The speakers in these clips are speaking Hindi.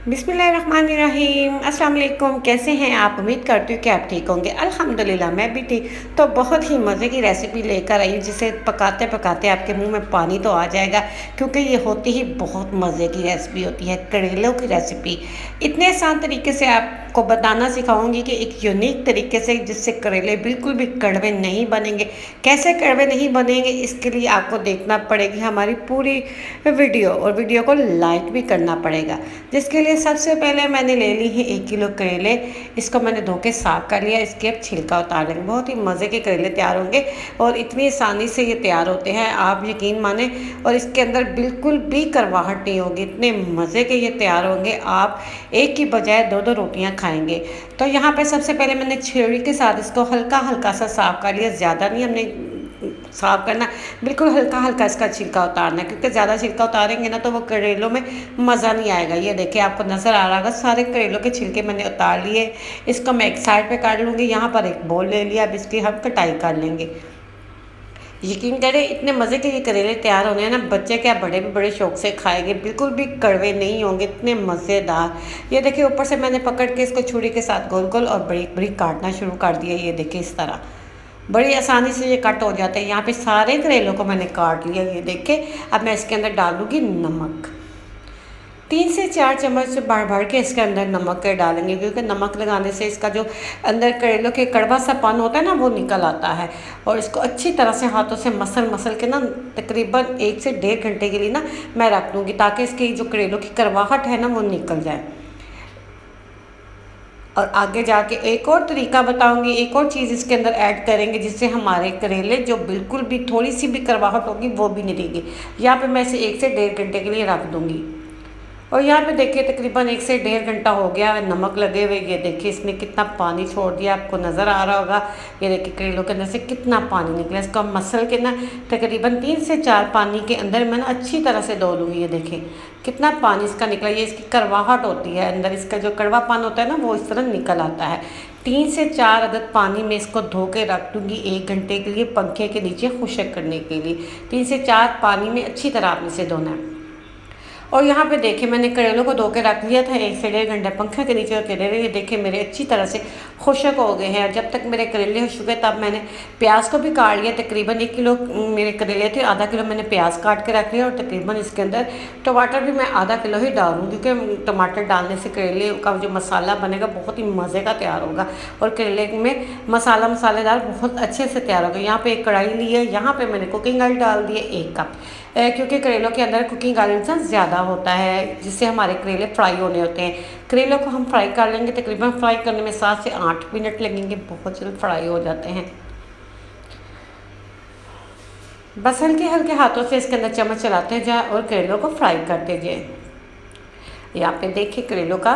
बिस्मिल्लाहिर्रहमानिर्रहीम। अस्सलाम वालेकुम। कैसे हैं आप? उम्मीद करती हूँ कि आप ठीक होंगे। अल्हम्दुलिल्लाह मैं भी ठीक। तो बहुत ही मज़े की रेसिपी लेकर आई हूँ जिसे पकाते पकाते आपके मुंह में पानी तो आ जाएगा, क्योंकि ये होती ही बहुत मज़े की रेसिपी होती है, करेलों की रेसिपी। इतने आसान तरीके से आपको बताना सिखाऊंगी कि एक यूनिक तरीके से, जिससे करेले बिल्कुल भी कड़वे नहीं बनेंगे। कैसे कड़वे नहीं बनेंगे, इसके लिए आपको देखना पड़ेगी हमारी पूरी वीडियो, और वीडियो को लाइक भी करना पड़ेगा। जिसके लिए सबसे पहले मैंने ले ली है 1 किलो करेले। इसको मैंने धो के साफ कर लिया। इसके अब छिलका उतार लेंगे। बहुत ही मज़े के करेले तैयार होंगे और इतनी आसानी से ये तैयार होते हैं, आप यकीन माने। और इसके अंदर बिल्कुल भी करवाहट नहीं होगी, इतने मज़े के ये तैयार होंगे। आप एक की बजाय दो दो रोटियां खाएंगे। तो यहाँ पे सबसे पहले मैंने छुरी के साथ इसको हल्का हल्का सा साफ कर लिया। ज़्यादा नहीं हमने साफ करना, बिल्कुल हल्का हल्का इसका छिलका उतारना है, क्योंकि ज़्यादा छिलका उतारेंगे ना तो वो करेलों में मज़ा नहीं आएगा। ये देखिए, आपको नज़र आ रहा होगा सारे करेलों के छिलके मैंने उतार लिए। इसको मैं एक साइड पे काट लूँगी। यहाँ पर एक बोल ले लिया, अब इसकी हम कटाई कर लेंगे। यकीन करें, इतने मज़े के ये करेले तैयार होने हैं ना, बच्चे क्या बड़े भी बड़े शौक से खाएंगे। बिल्कुल भी कड़वे नहीं होंगे, इतने मज़ेदार। ये देखिए, ऊपर से मैंने पकड़ के इसको छुरी के साथ गोल गोल और बरीक बरीक काटना शुरू कर दिया। ये देखिए, इस तरह बड़ी आसानी से ये कट हो जाते हैं। यहाँ पे सारे करेलों को मैंने काट लिया। ये देखिए, अब मैं इसके अंदर डालूंगी नमक। 3 से 4 चम्मच भर भर के इसके अंदर नमक डालेंगे, क्योंकि नमक लगाने से इसका जो अंदर करेलों के कड़वा सा पान होता है ना, वो निकल आता है। और इसको अच्छी तरह से हाथों से मसल मसल के ना तकरीबन 1 से 1.5 घंटे के लिए ना मैं रख दूँगी, ताकि इसकी जो करेलों की कड़वाहट है ना, वो निकल जाए। और आगे जाके एक और तरीका बताऊंगी, एक और चीज़ इसके अंदर ऐड करेंगे, जिससे हमारे करेले जो बिल्कुल भी थोड़ी सी भी करवाहट होगी वो भी नहीं रहेगी। यहाँ पे मैं इसे 1 से 1.5 घंटे के लिए रख दूंगी। और यहाँ पे देखिए, तकरीबन 1 से 1.5 घंटा हो गया नमक लगे हुए। ये देखिए, इसने कितना पानी छोड़ दिया, आपको नज़र आ रहा होगा। ये देखिए, करेलों के अंदर से कितना पानी निकला। इसको मसल के ना तकरीबन 3 से 4 पानी के अंदर मैं ना अच्छी तरह से धो लूँगी। ये देखिए, कितना पानी इसका निकला। ये इसकी करवाहट होती है, अंदर इसका जो कड़वापन होता है ना, वो इस तरह निकल आता है। 3 से 4 अदद पानी में इसको धो के रख दूँगी 1 घंटे के लिए, पंखे के नीचे खुश्क करने के लिए। 3 से 4 पानी में अच्छी तरह आपने इसे धोना है। और यहाँ पे देखिए, मैंने करेलों को धो के रख लिया था 1 से 1.5 घंटा पंखे के नीचे। और करेले ये देखिए मेरे अच्छी तरह से खुश्क हो गए हैं। और जब तक मेरे करेले हो चुके, तब मैंने प्याज को भी काट लिया। तकरीबन 1 किलो मेरे करेले थे, आधा किलो मैंने प्याज काट के रख लिया। और तकरीबन इसके अंदर टमाटर भी मैं आधा किलो ही डालूँ, क्योंकि टमाटर डालने से करेले का जो मसाला बनेगा बहुत ही मज़े का तैयार होगा। और करेले में मसाला मसालेदार बहुत अच्छे से तैयार होगा। यहाँ पे एक कढ़ाई ली है, यहाँ पे मैंने कुकिंग ऑयल डाल दिए 1 कप, क्योंकि करेलों के अंदर कुकिंग ऑयल ना ज़्यादा होता है, जिससे हमारे करेले फ्राई होने होते हैं। करेलों को हम फ्राई कर लेंगे, तकरीबन फ्राई करने में 7 से 8 मिनट लगेंगे, बहुत जल्द फ्राई हो जाते हैं। बस हल्के हल्के हाथों से इसके अंदर चम्मच चलाते जाए और करेलों को फ्राई करते जाए। यहाँ पे देखिए, करेलों का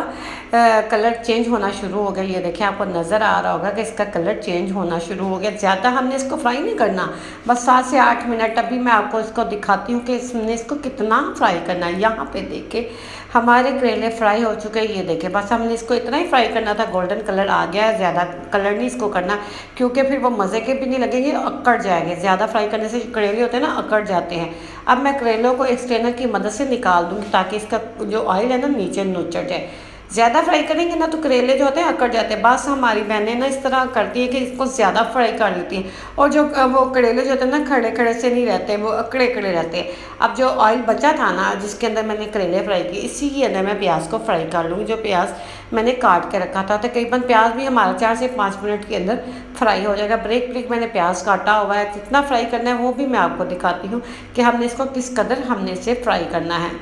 कलर चेंज होना शुरू हो गया। ये देखिए, आपको नज़र आ रहा होगा कि इसका कलर चेंज होना शुरू हो गया। ज़्यादा हमने इसको फ्राई नहीं करना, बस 7 से 8 मिनट। अभी मैं आपको इसको दिखाती हूँ कि इसने इसको कितना फ्राई करना है। यहाँ पे देखिए, हमारे करेले फ्राई हो चुके हैं। ये देखिए, बस हमने इसको इतना ही फ्राई करना था। गोल्डन कलर आ गया है, ज़्यादा कलर नहीं इसको करना, क्योंकि फिर वो मज़े के भी नहीं लगेंगे, अकड़ जाएंगे। ज़्यादा फ्राई करने से करेले होते हैं ना, अकड़ जाते हैं। अब मैं करेलों को एक स्ट्रेनर की मदद से निकाल दूँगी, ताकि इसका जो ऑयल है ना नीचे नुचड़ जाए। ज़्यादा फ्राई करेंगे ना तो करेले जो होते हैं अकड़ जाते हैं। बस हमारी बहनें ना इस तरह करती है कि इसको ज़्यादा फ्राई कर लेती हैं, और जो वो करेले जो होते हैं ना, खड़े खड़े से नहीं रहते, वो अकड़े अकड़े रहते हैं। अब जो ऑयल बचा था ना, जिसके अंदर मैंने करेले फ्राई किए, इसी के अंदर मैं प्याज को फ्राई कर लूँगी। जो प्याज मैंने काट के रखा था, तकरीबन प्याज भी हमारा 4 से 5 मिनट के अंदर फ्राई हो जाएगा। ब्रेक ब्रेक मैंने प्याज काटा हुआ है। कितना फ्राई करना है वो भी मैं आपको दिखाती हूँ कि हमने इसको किस कदर हमने इसे फ्राई करना है।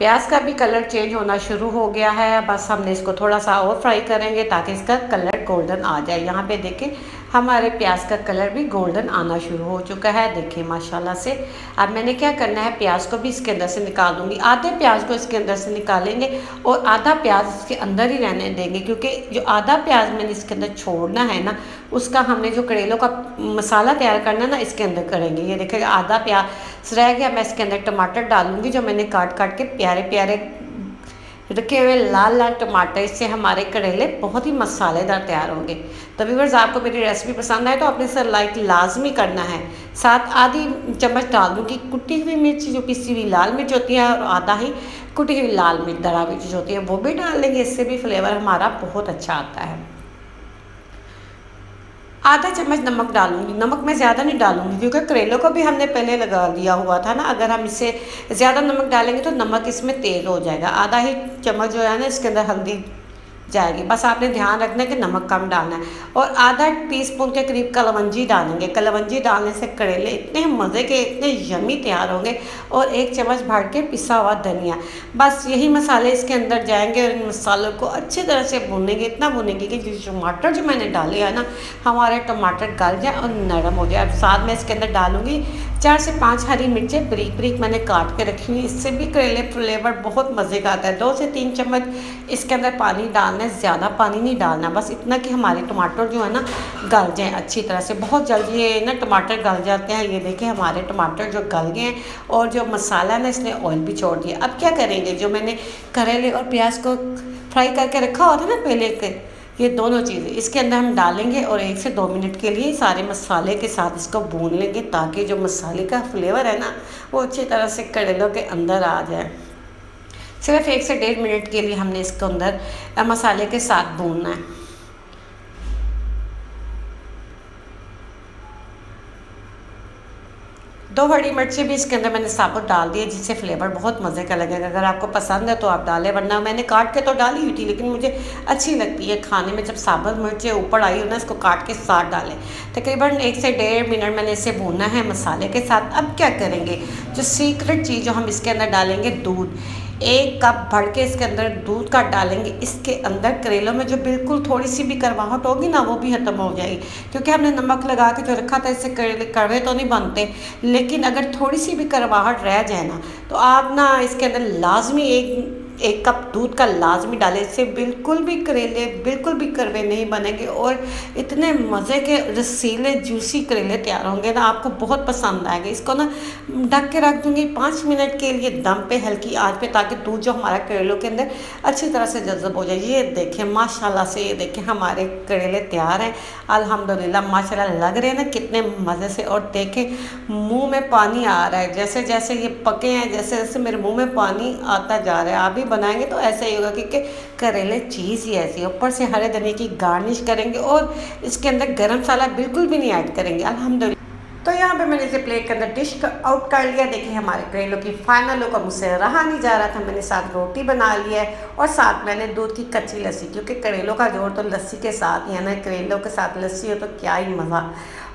प्याज का भी कलर चेंज होना शुरू हो गया है। बस हमने इसको थोड़ा सा और फ्राई करेंगे, ताकि इसका कलर गोल्डन आ जाए। यहाँ पे देखें, हमारे प्याज का कलर भी गोल्डन आना शुरू हो चुका है। देखिए, माशाल्लाह से। अब मैंने क्या करना है, प्याज को भी इसके अंदर से निकाल दूंगी। आधे प्याज को इसके अंदर से निकालेंगे और आधा प्याज इसके अंदर ही रहने देंगे, क्योंकि जो आधा प्याज मैंने इसके अंदर छोड़ना है ना, उसका हमने जो करेलों का मसाला तैयार करना है ना, इसके अंदर करेंगे। ये देखिए, आधा प्याज रह गया। मैं इसके अंदर टमाटर डालूंगी, जो मैंने काट काट के प्यारे प्यारे रखे हुए लाल लाल टमाटर, इससे हमारे करेले बहुत ही मसालेदार तैयार होंगे। तो व्यूअर्स, आपको मेरी रेसिपी पसंद आए तो आपने इसे लाइक लाजमी करना है। साथ आधी चम्मच डाल दूँगी कुटी हुई मिर्च, जो पिसी हुई लाल मिर्च होती है, और आधा ही कुटी हुई लाल मिर्च दरा मिर्च होती है वो भी डाल देंगे, इससे भी फ्लेवर हमारा बहुत अच्छा आता है। आधा चम्मच नमक डालूंगी, नमक मैं ज़्यादा नहीं डालूंगी क्योंकि करेलों को भी हमने पहले लगा दिया हुआ था ना। अगर हम इससे ज़्यादा नमक डालेंगे तो नमक इसमें तेज़ हो जाएगा। आधा ही चम्मच जो है ना इसके अंदर हल्दी जाएगी, बस आपने ध्यान रखना है कि नमक कम डालना है। और आधा टीस्पून के करीब कलवंजी डालेंगे। कलवंजी डालने से करेले इतने मज़े के, इतने यमी तैयार होंगे। और एक चम्मच भर के पिसा हुआ धनिया, बस यही मसाले इसके अंदर जाएंगे और इन मसालों को अच्छी तरह से भूनेंगे, इतना भूनेंगे कि जो टमाटर जो मैंने डाले है ना, हमारे टमाटर गल जाए और नरम हो जाए। अब साथ में इसके अंदर डालूंगी 4 से 5 हरी मिर्चें ब्रीक ब्रीक मैंने काट के रखी हुई, इससे भी करेले फ्लेवर बहुत मज़े का आता है। 2 से 3 चम्मच इसके अंदर पानी डालना है, ज़्यादा पानी नहीं डालना, बस इतना कि हमारे टमाटर जो है ना गल जाएँ अच्छी तरह से। बहुत जल्दी ये ना टमाटर गल जाते हैं। ये देखिए हमारे टमाटर जो गल गए हैं और जो मसाला है ना इसने ऑयल भी छोड़ दिया। अब क्या करेंगे, जो मैंने करेले और प्याज को फ्राई करके रखा हुआ था ना पहले के, ये दोनों चीज़ें इसके अंदर हम डालेंगे और 1 से 2 मिनट के लिए सारे मसाले के साथ इसको भून लेंगे, ताकि जो मसाले का फ्लेवर है ना वो अच्छी तरह से करेलों के अंदर आ जाए। सिर्फ 1 से 1.5 मिनट के लिए हमने इसको अंदर मसाले के साथ भूनना है। 2 हरी मिर्चें भी इसके अंदर मैंने साबुत डाल दिए, जिससे फ्लेवर बहुत मज़े का लगेगा। अगर आपको पसंद है तो आप डालें, वरना मैंने काट के तो डाली हुई थी, लेकिन मुझे अच्छी लगती है खाने में जब साबुत मिर्चें ऊपर आई हो ना, इसको काट के साथ डालें। तकरीबन 1 से 1.5 मिनट मैंने इसे भूनना है मसाले के साथ। अब क्या करेंगे, जो सीक्रेट चीज़ जो हम इसके अंदर डालेंगे, दूध 1 कप भर के इसके अंदर दूध का डालेंगे। इसके अंदर करेलों में जो बिल्कुल थोड़ी सी भी करवाहट होगी ना वो भी ख़त्म हो जाएगी, क्योंकि हमने नमक लगा के जो रखा था, इससे करेले कड़वे तो नहीं बनते, लेकिन अगर थोड़ी सी भी करवाहट रह जाए ना तो आप ना इसके अंदर लाजमी एक कप दूध का लाजमी डालें। इससे बिल्कुल भी करेले बिल्कुल भी कड़वे नहीं बनेंगे और इतने मज़े के रसीले जूसी करेले तैयार होंगे ना, आपको बहुत पसंद आएंगे। इसको ना ढक के रख दूँगी 5 मिनट के लिए दम पे, हल्की आंच पे, ताकि दूध जो हमारा करेलों के अंदर अच्छी तरह से जज़ब हो जाए। ये देखें माशाल्लाह से, ये देखें हमारे करेले तैयार हैं अल्हम्दुलिल्लाह। माशाल्लाह लग रहे हैं ना कितने मज़े से। और देखें मुंह में पानी आ रहा है, जैसे जैसे ये पके हैं, जैसे जैसे मेरे मुंह में पानी आता जा रहा है। आप भी बनाएंगे तो ऐसा ही होगा, क्योंकि करेले चीज़ ही ऐसी है। ऊपर से हरे धनिया की गार्निश करेंगे और इसके अंदर गरम मसाला बिल्कुल भी नहीं ऐड करेंगे अल्हम्दुलिल्लाह। तो यहाँ पे मैंने इसे प्लेट के अंदर डिश आउट कर लिया। देखिए हमारे करेलों की फाइनल लुक, मुझसे रहा नहीं जा रहा था, मैंने साथ रोटी बना लिया है और साथ मैंने दूध की कच्ची लस्सी, क्योंकि करेलों का जोड़ तो लस्सी के साथ ही है ना। करेलों के साथ लस्सी हो तो क्या ही मज़ा।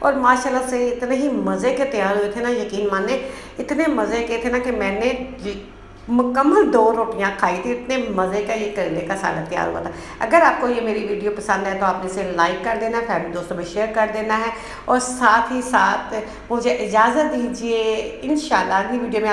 और माशाल्लाह से इतने ही मज़े के तैयार हुए थे ना, यकीन माने इतने मज़े के थे ना कि मैंने मुकम्मल 2 रोटियां खाई थी। इतने मज़े का ये करेले का सालन तैयार हुआ था। अगर आपको ये मेरी वीडियो पसंद है तो आपने इसे लाइक कर देना, फैमिली दोस्तों में शेयर कर देना है और साथ ही साथ मुझे इजाज़त दीजिए। इंशाल्लाह अगली वीडियो में